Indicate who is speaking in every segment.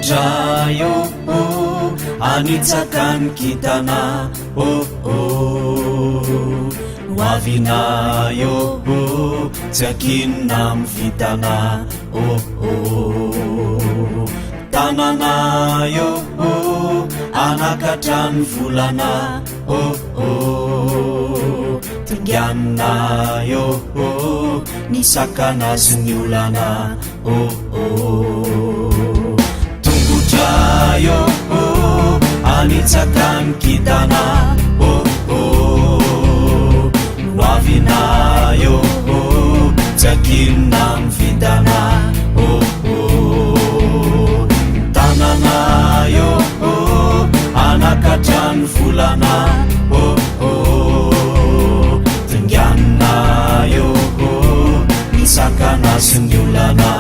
Speaker 1: tongodrayo anitsakany kitana hoavinayo tsy akinona mivitana tananayo anakatrany volana tinganinayo ny sakana sy ny olana tongodrayo anitsakany kitana hoavinayo tsy akinona mivitana tananayo anakatrany volana tinganinayo ny sakana sy ny olana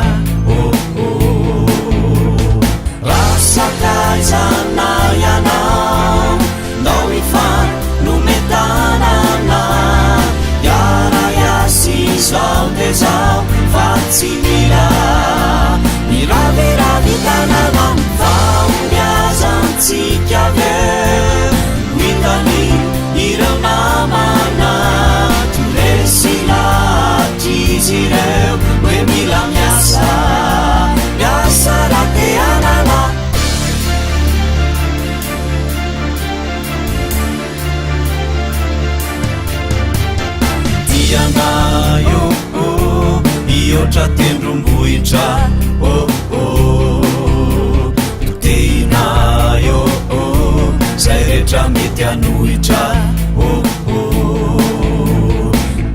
Speaker 1: rasakaizana ianao ndao ifa nometanana iaraiasy zao de zao fa tsy mila miraveravitana faombiazantsika veo mitany ireo namana toresilatry ireo hoe mila miasa rateanana dianayo iotra tendrombohitra toteinayo zay rehetra mety anohitra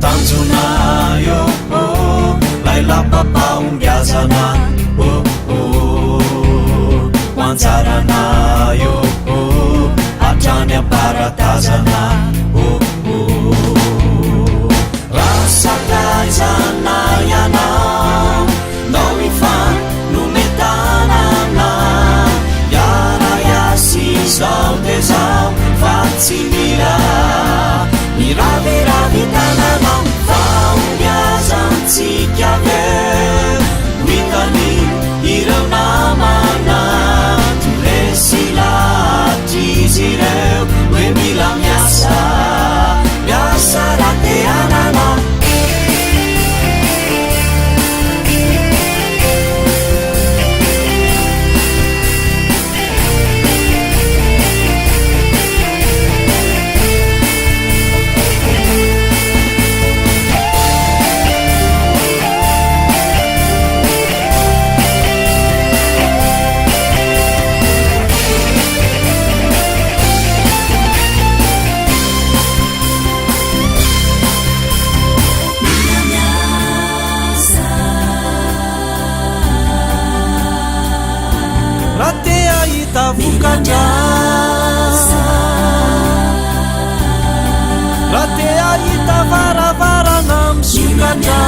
Speaker 1: tanjonayo lailapapaombiazana manjaranayo atrany aparatazana rasakaizana ianao ndao ifa nometanana iaraiasy zao de zao fa tsy mila miraveravitana faombiazantsika veo mitany ireo namana toresilatry ireo hoe mila miasa rateanana rate ahita varavarana misokatra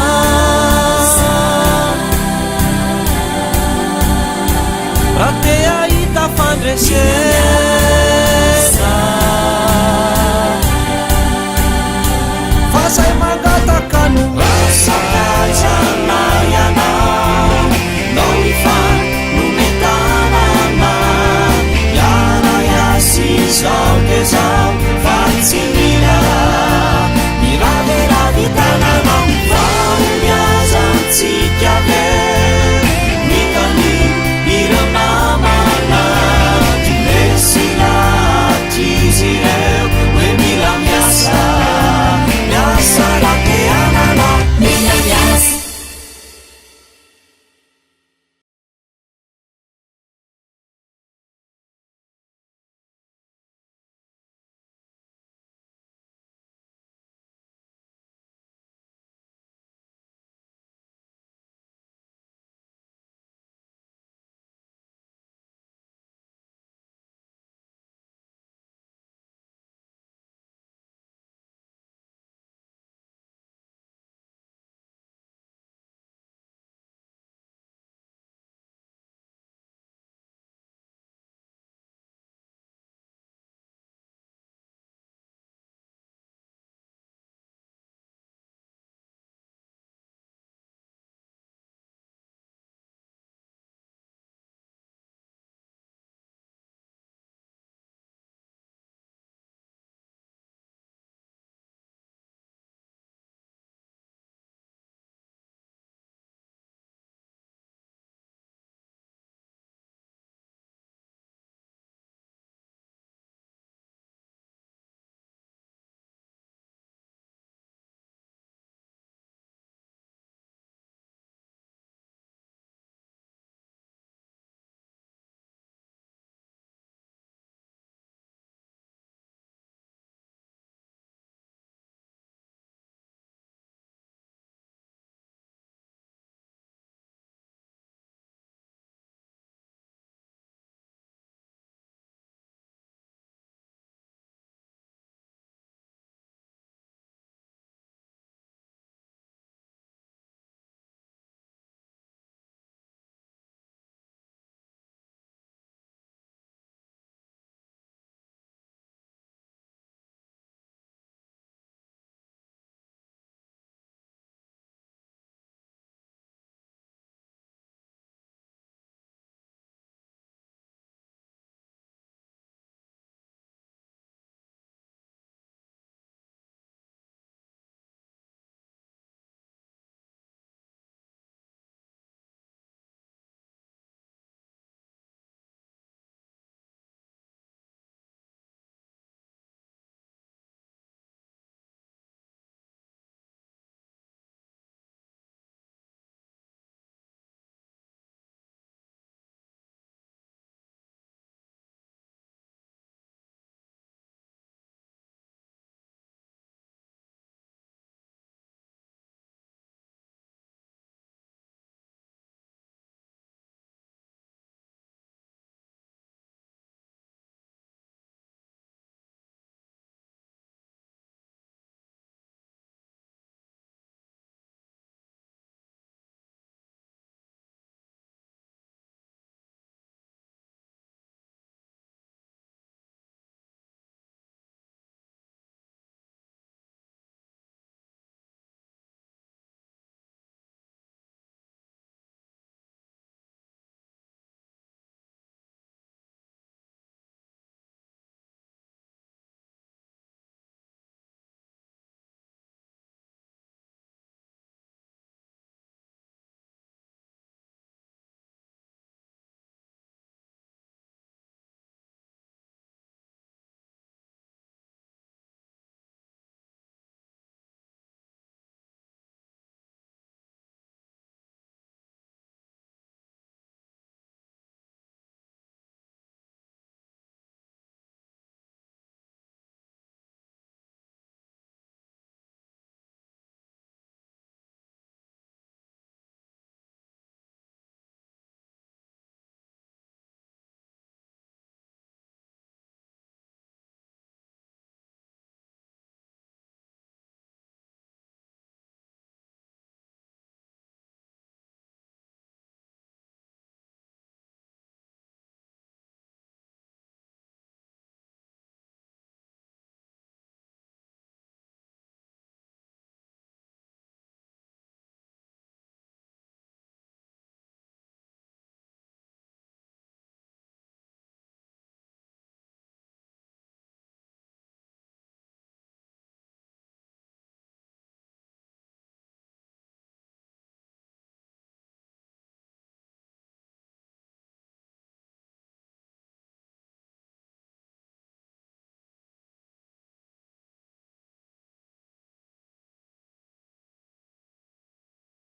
Speaker 1: rate ahita fandresena fa zay mangatakano rasakaizana